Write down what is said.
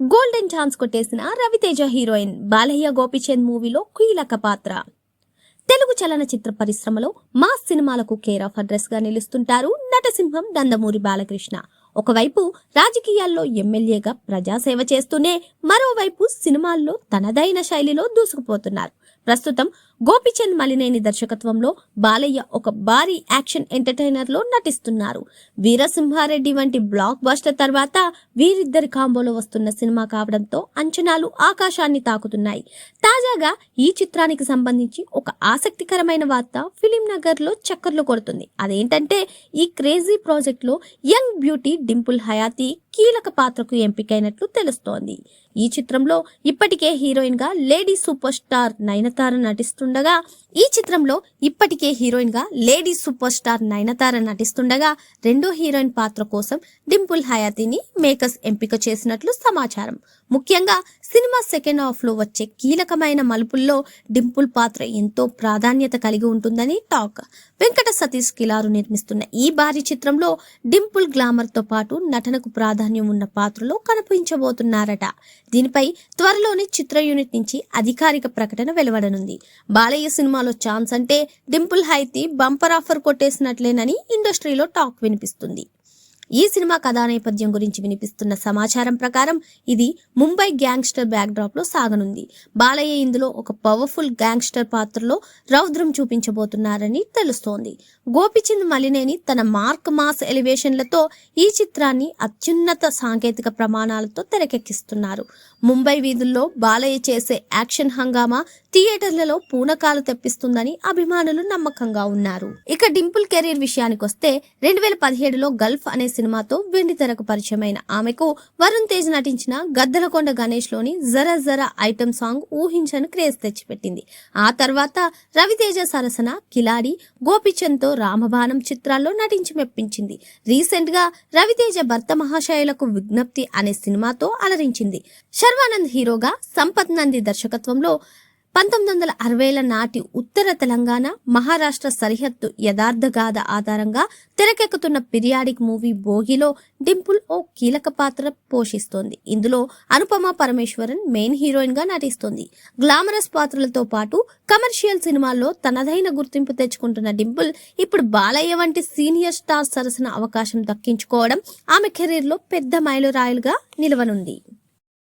Golden chance కొట్టేసిన Raviteja heroine Balayya Gopichand మూవీలో కీలక పాత్ర. తెలుగు చలనచిత్ర పరిశ్రమలో మాస్ సినిమాలకు కేర్ ఆఫ్ అడ్రస్ గా నిలుస్తుంటారు నటసింహం నందమూరి బాలకృష్ణ. ఒకవైపు రాజకీయాల్లో ఎమ్మెల్యేగా ప్రజాసేవ చేస్తూనే మరోవైపు సినిమాల్లో తనదైన శైలిలో దూసుకుపోతున్నారు. ప్రస్తుతం గోపిచంద్ మలినేని దర్శకత్వంలో బాలయ్య ఒక భారీ యాక్షన్ ఎంటర్టైనర్ లో నటిస్తున్నారు. వీరసింహారెడ్డి వంటి బ్లాక్ బస్టర్ తర్వాత వీరిద్దరి కాంబోలో వస్తున్న సినిమా కావడంతో అంచనాలు ఆకాశాన్ని తాకుతున్నాయి. తాజాగా ఈ చిత్రానికి సంబంధించి ఒక ఆసక్తికరమైన వార్త ఫిలిం నగర్ లో చక్కర్లు కొడుతుంది. అదేంటంటే ఈ క్రేజీ ప్రాజెక్ట్ లో యంగ్ బ్యూటీ డింపుల్ హయాతి కీలక పాత్రకు ఎంపికైనట్లు తెలుస్తోంది. ఈ చిత్రంలో ఇప్పటికే హీరోయిన్ గా లేడీ సూపర్ స్టార్ నయనతార నటిస్తుండగా రెండో హీరోయిన్ పాత్ర కోసం డింపుల్ హయాతిని మేకర్స్ ఎంపిక చేసినట్లు సమాచారం. ముఖ్యంగా సినిమా సెకండ్ హాఫ్ లో వచ్చే కీలకమైన మలుపుల్లో డింపుల్ పాత్ర ఎంతో ప్రాధాన్యత కలిగి ఉంటుందని టాక్. వెంకట సతీష్ కిలారు నిర్మిస్తున్న ఈ భారీ చిత్రంలో డింపుల్ గ్లామర్ తో పాటు నటనకు ప్రాధాన్యం ఉన్న పాత్రలో కనిపించబోతున్నారట. దీనిపై త్వరలోనే చిత్ర యూనిట్ నుంచి అధికారిక ప్రకటన వెలువడనుంది. బాలయ్య సినిమాలో ఛాన్స్ అంటే డింపుల్ హైతి బంపర్ ఆఫర్ కొట్టేసినట్లేనని ఇండస్ట్రీలో టాక్ వినిపిస్తుంది. ఈ సినిమా కథా నేపథ్యం గురించి వినిపిస్తున్న సమాచారం ప్రకారం ఇది ముంబై గ్యాంగ్స్టర్ బ్యాక్ డ్రాప్ లో సాగనుంది. బాలయ్య ఇందులో ఒక పవర్ఫుల్ గ్యాంగ్స్టర్ పాత్రలో రౌద్రం చూపించబోతున్నారని తెలుస్తోంది. గోపిచంద్ మలినేని తన మార్క్ మాస్ ఎలివేషన్లతో ఈ చిత్రాన్ని అత్యున్నత సాంకేతిక ప్రమాణాలతో తెరకెక్కిస్తున్నారు. ముంబై వీధుల్లో బాలయ్య చేసే యాక్షన్ హంగామా థియేటర్లలో పూనకాలు తెప్పిస్తుందని అభిమానులు నమ్మకంగా ఉన్నారు. ఇక డింపుల్ కెరీర్ విషయానికి వస్తే 2017లో గల్ఫ్ అనే సినిమాతో వెండి తెరకు పరిచయమైన ఆమెకు వరుణ్ తేజ్ నటించిన గద్దలకొండ గణేష్ లోని జరా జరా ఐటమ్ సాంగ్ ఊహించని క్రేజ్ తెచ్చిపెట్టింది. ఆ తర్వాత రవితేజ సరసన కిలాడి, గోపిచంద్ తో రామబాణం చిత్రాల్లో నటించి మెప్పించింది. రీసెంట్ గా రవితేజ భర్త మహాశయులకు విజ్ఞప్తి అనే సినిమాతో అలరించింది. శర్వానంద్ హీరోగా, సంపత్ నంది దర్శకత్వంలో 1960ల నాటి ఉత్తర తెలంగాణ మహారాష్ట్ర సరిహద్దు యథార్థ గాథ ఆధారంగా తెరకెక్కుతున్న పీరియాడిక్ మూవీ భోగిలో డింపుల్ ఓ కీలక పాత్ర పోషిస్తోంది. ఇందులో అనుపమ పరమేశ్వరన్ మెయిన్ హీరోయిన్ గా నటిస్తోంది. గ్లామరస్ పాత్రలతో పాటు కమర్షియల్ సినిమాల్లో తనదైన గుర్తింపు తెచ్చుకుంటున్న డింపుల్ ఇప్పుడు బాలయ్య వంటి సీనియర్ స్టార్ సరసన అవకాశం దక్కించుకోవడం ఆమె కెరీర్ లో పెద్ద మైలురాయిలుగా నిలవనుంది.